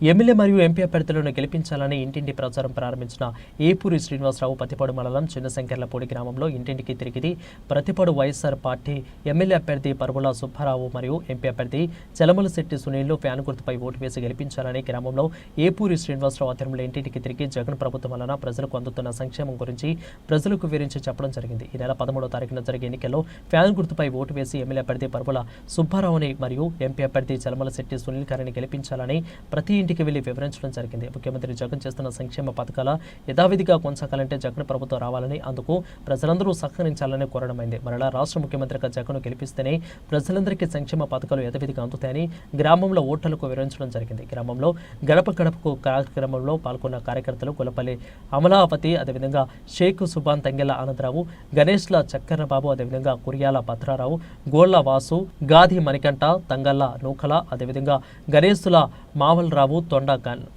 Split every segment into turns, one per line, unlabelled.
MLA మరియు MP అభ్యర్థులను గెలిపించాలని ఇంటింటి ప్రచారం ప్రారంభించిన ఏపూరి శ్రీనివాసరావు పతిపాడు మండలం చిన్నశంకర్లపూడి గ్రామంలో ఇంటింటికి తిరిగి ప్రతిపాడు వైఎస్ఆర్ పార్టీ ఎమ్మెల్యే అభ్యర్థి పరువుల సుబ్బారావు మరియు ఎంపీ అభ్యర్థి చలమలశెట్టి సునీల్ ఫ్యాన్ గుర్తుపై ఓటు వేసి గెలిపించాలని గ్రామంలో ఏపూరి శ్రీనివాసరావు ఆధ్వర్యంలో ఇంటింటికి తిరిగి జగన్ ప్రభుత్వం వలన ప్రజలకు అందుతున్న సంక్షేమం గురించి ప్రజలకు వివరించి చెప్పడం జరిగింది. ఈ నెల 13వ తారీఖున జరిగే ఎన్నికల్లో ఫ్యాన్ గుర్తుపై ఓటు వేసి ఎమ్మెల్యే అభ్యర్థి పరువుల సుబ్బారావుని మరియు ఎంపీ అభ్యర్థి చలమలశెట్టి సునీల్ గారిని గెలిపించాలని ప్రతి ఇంటికి వెళ్లి వివరించడం జరిగింది. ముఖ్యమంత్రి జగన్ చేస్తున్న సంక్షేమ పథకాల యథావిధిగా కొనసాగాలంటే జగన్ ప్రభుత్వం రావాలని, అందుకు ప్రజలందరూ సహకరించాలని కోరడమైంది. మరలా రాష్ట్ర ముఖ్యమంత్రిగా జగన్ గెలిపిస్తేనే ప్రజలందరికీ సంక్షేమ పథకాలు యథావిధిగా అందుతాయని గ్రామంలో ఓటర్లకు వివరించడం జరిగింది. గ్రామంలో గడప గడపకు కార్యక్రమంలో పాల్గొన్న కార్యకర్తలు కులపల్లి అమలావతి, అదేవిధంగా షేక్ సుబాన్ తంగెల ఆనందరావు, గణేష్ల చక్కరబాబు, అదేవిధంగా కురియాల భద్రారావు, గోళ్ల వాసు, గాది మణికంఠ, తంగల్ల నూకల, అదేవిధంగా గణేశుల మావల్రావు, తొండ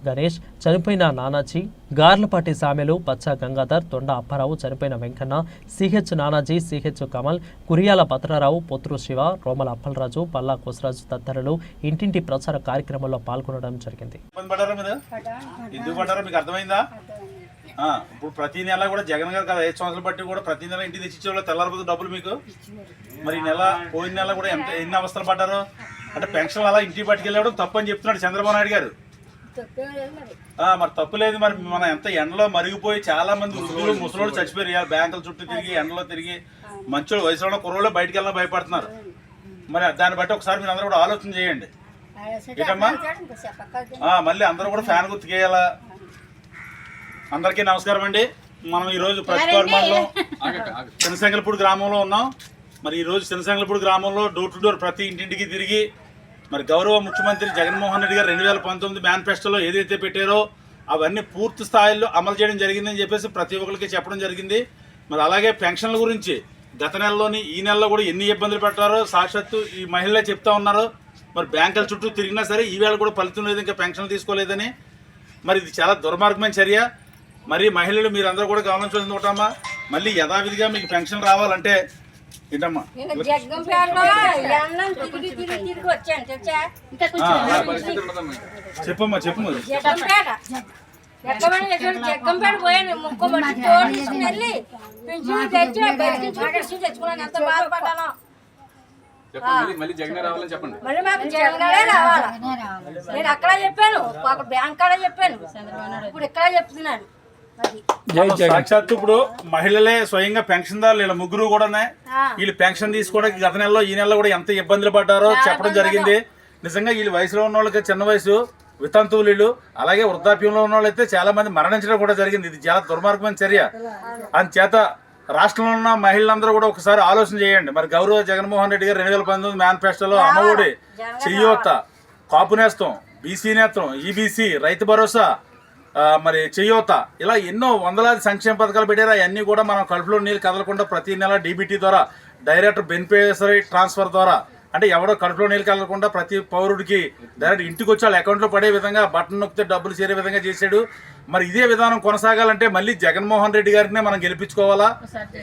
గణేష్, చనిపోయిన నానాజీ, గార్లపాటి సామెలు, పచ్చ గంగాధర్, తొండ అప్పారావు, చనిపోయిన వెంకన్న, సిహెచ్ నానాజీ, సిహెచ్ కమల్, కురియాల భద్రారావు, పొత్రు శివ, రోమల అప్పలరాజు, పల్లా కోసరాజు తదితరులు ఇంటింటి ప్రచార కార్యక్రమంలో పాల్గొనడం జరిగింది.
ఇప్పుడు ప్రతి నెల కూడా జగన్ గారు కదా 5 సంవత్సరాలు బట్టి కూడా ప్రతి నెల ఇంటికి తెచ్చిచ్చేవాళ్ళు తెల్లారిపోతుంది డబ్బులు మీకు. మరి ఈ నెల పోయిన నెల కూడా ఎన్ని అవస్థలు పడ్డారు అంటే పెన్షన్ అలా ఇంటికి పట్టుకెళ్ళడం తప్పు అని చెప్తున్నాడు చంద్రబాబు నాయుడు గారు. మరి తప్పు లేదు. మరి మన ఎంత ఎండలో మరిగిపోయి చాలా మంది వృద్ధులు ముసలోళ్ళు చచ్చిపోయారు. బ్యాంకుల చుట్టూ తిరిగి ఎండలో తిరిగి మంచోళ్ళు వయసులో కుర్రోళ్ళు బయటకు వెళ్ళినా భయపడుతున్నారు. మరి దాన్ని బట్టి ఒకసారి మీరు అందరూ కూడా ఆలోచన చేయండి. ఏంటమ్మా మళ్ళీ అందరూ కూడా ఫ్యాన్ గుర్తుకేయాలా. అందరికీ నమస్కారం అండి. మనం ఈరోజు ప్రతిపాడు మండలం చిన్నశంకర్లపూడి గ్రామంలో ఉన్నాం. మరి ఈరోజు చిన్నశంకర్లపూడి గ్రామంలో డోర్ టు డోర్ ప్రతి ఇంటింటికి తిరిగి మరి గౌరవ ముఖ్యమంత్రి జగన్మోహన్ రెడ్డి గారు 2019 మేనిఫెస్టోలో ఏదైతే పెట్టారో అవన్నీ పూర్తి స్థాయిలో అమలు చేయడం జరిగిందని చెప్పేసి ప్రతి ఒక్కరికి చెప్పడం జరిగింది. మరి అలాగే పెన్షన్ల గురించి గత నెలలోని ఈ నెలలో కూడా ఎన్ని ఇబ్బందులు పెట్టారో సాక్షాత్తు ఈ మహిళలే చెప్తా ఉన్నారు. మరి బ్యాంకుల చుట్టూ తిరిగినా సరే ఈవేళ కూడా ఫలితం లేదు, ఇంకా పెన్షన్లు తీసుకోలేదని. మరి ఇది చాలా దుర్మార్గమైన చర్య. మరి మహిళలు మీరందరూ కూడా గమనించాల్సింది ఒకటమ్మా, మళ్ళీ యథావిధిగా మీకు పెన్షన్ రావాలంటే ఏంటమ్మా చెప్పమ్మా చెప్పు.
జగ్గంపేట పోయాను మళ్ళీ మాకు జగన్ రావాలా. నేను అక్కడ చెప్పాను, ఒక బ్యాంక్ కాడ చెప్పాను, ఇప్పుడు ఇక్కడ చెప్తున్నాను.
సాక్షాత్తు ఇప్పుడు మహిళలే స్వయంగా పెన్షన్దారులు వీళ్ళ ముగ్గురు కూడా వీళ్ళు పెన్షన్ తీసుకోవడానికి గత నెలలో ఈ నెలలో కూడా ఎంత ఇబ్బందులు పడ్డారో చెప్పడం జరిగింది. నిజంగా వీళ్ళు వయసులో ఉన్న వాళ్ళకి చిన్న వయసు వితంతువులు అలాగే వృద్ధాప్యంలో ఉన్న వాళ్ళైతే చాలా మంది మరణించడం కూడా జరిగింది. ఇది చాలా దుర్మార్గమైన చర్య. అందుచేత రాష్ట్రంలో ఉన్న మహిళలందరూ కూడా ఒకసారి ఆలోచన చేయండి. మరి గౌరవ జగన్మోహన్ రెడ్డి గారు 2019 మేనిఫెస్టోలో అమ్మఒడి, చెయ్యోత, కాపు నేస్తం, బీసీ నేత్రం, ఈబీసీ, రైతు భరోసా, మరి చెయ్యోత ఇలా ఎన్నో వందలాది సంక్షేమ పథకాలు పెట్టారు. అవన్నీ కూడా మనం కడుపులో నీళ్ళు కదలకుండా ప్రతి నెల డీబీటీ ద్వారా డైరెక్ట్ బెనిఫిషరీ ట్రాన్స్ఫర్ ద్వారా అంటే ఎవడో కడుపులో నీళ్ళు కదలకుండా ప్రతి పౌరుడికి డైరెక్ట్ ఇంటికి వచ్చి వాళ్ళ అకౌంట్లో పడే విధంగా బటన్ నొక్కితే డబ్బులు చేరే విధంగా చేశాడు. మరి ఇదే విధానం కొనసాగాలంటే మళ్ళీ జగన్మోహన్ రెడ్డి గారినే మనం గెలిపించుకోవాలా.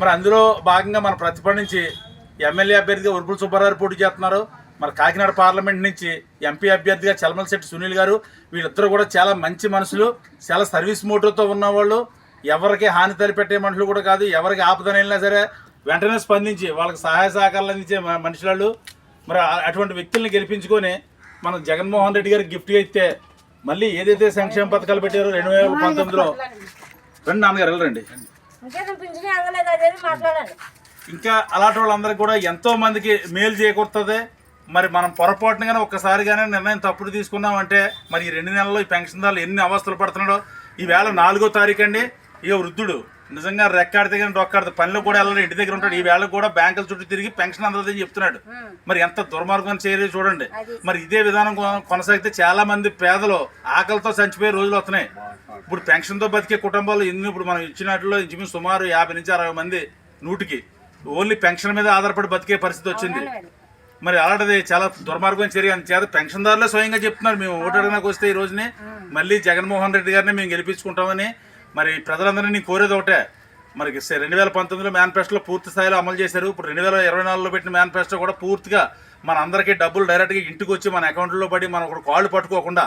మరి అందులో భాగంగా మన ప్రతిపాడు నుంచి ఎమ్మెల్యే అభ్యర్థిగా ఉరుపుల సుబ్బారావు పోటీ చేస్తున్నారు. మరి కాకినాడ పార్లమెంట్ నుంచి ఎంపీ అభ్యర్థిగా చలమలశెట్టి సునీల్ గారు. వీళ్ళిద్దరూ కూడా చాలా మంచి మనుషులు, చాలా సర్వీస్ మోటివ్తో ఉన్నవాళ్ళు, ఎవరికి హాని తలపెట్టే మనుషులు కూడా కాదు. ఎవరికి ఆపదన వెళ్ళినా సరే వెంటనే స్పందించి వాళ్ళకి సహాయ సహకారాలు అందించే మనుషులు. మరి అటువంటి వ్యక్తుల్ని గెలిపించుకొని మనం జగన్మోహన్ రెడ్డి గారికి గిఫ్ట్గా ఇస్తే మళ్ళీ ఏదైతే సంక్షేమ పథకాలు పెట్టారో 2019లో రండి నాన్నగారు వెళ్ళరండి. ఇంకా అలాంటి వాళ్ళందరికీ కూడా ఎంతో మందికి మేలు చేకూరుతుంది. మరి మనం పొరపాటునగానే ఒక్కసారిగానే నిర్ణయం తప్పుడు తీసుకున్నామంటే మరి ఈ 2 నెలల్లో ఈ పెన్షన్దారులు ఎన్ని అవస్థలు పడుతున్నాడో. ఈవేళ 4వ తారీఖు అండి. ఇక వృద్ధుడు నిజంగా రెక్కాడితే కానీ డొక్కాడితే పనిలో కూడా వెళ్ళాలి, ఇంటి దగ్గర ఉంటాడు. ఈ వేళ కూడా బ్యాంకుల చుట్టూ తిరిగి పెన్షన్ అందదని చెప్తున్నాడు. మరి ఎంత దుర్మార్గం చేయలేదు చూడండి. మరి ఇదే విధానం కొనసాగితే చాలా మంది పేదలు ఆకలితో చనిపోయే రోజులు వస్తున్నాయి. ఇప్పుడు పెన్షన్తో బతికే కుటుంబాలు ఇప్పుడు మనం ఇచ్చినట్లో ఇంచుమించు సుమారు 50 నుంచి 60 మంది 100కి ఓన్లీ పెన్షన్ మీద ఆధారపడి బతికే పరిస్థితి వచ్చింది. మరి అలాంటిది చాలా దుర్మార్గం చర్య. చేత పెన్షన్దారులే స్వయంగా చెప్తున్నారు మేము ఓటు అడగడానికి వస్తే ఈ రోజునే మళ్ళీ జగన్మోహన్ రెడ్డి గారిని మేము గెలిపించుకుంటామని. మరి ప్రజలందరినీ కోరేది ఒకటే, మరి 2019లో మేనిఫెస్టోలో పూర్తి స్థాయిలో అమలు చేశారు. ఇప్పుడు 2024లో పెట్టిన మేనిఫెస్టో కూడా పూర్తిగా మన అందరికీ డబ్బులు డైరెక్ట్గా ఇంటికి వచ్చి మన అకౌంట్లో పడి మనం ఒక కాళ్ళు పట్టుకోకుండా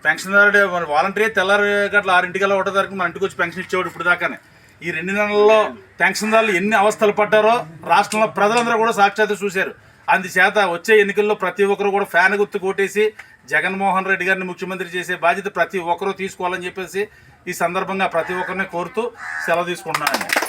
పెన్షన్దారుడు మన వాలంటీర్ తెల్లారి గట్ల 6 ఒకటో తారీఖు మన ఇంటికి వచ్చి పెన్షన్ ఇచ్చేవాడు ఇప్పుడు దాకానే. ఈ 2 నెలల్లో పెన్షన్దారులు ఎన్ని అవస్థలు పడ్డారో రాష్ట్రంలో ప్రజలందరూ కూడా సాక్షాత్తు చూశారు. అందుచేత వచ్చే ఎన్నికల్లో ప్రతి ఒక్కరు కూడా ఫ్యాన్ గుర్తు కొట్టేసి జగన్మోహన్ రెడ్డి గారిని ముఖ్యమంత్రి చేసే బాధ్యత ప్రతి ఒక్కరూ తీసుకోవాలని చెప్పేసి ఈ సందర్భంగా ప్రతి ఒక్కరిని కోరుతూ సెలవు తీసుకుంటున్నాను.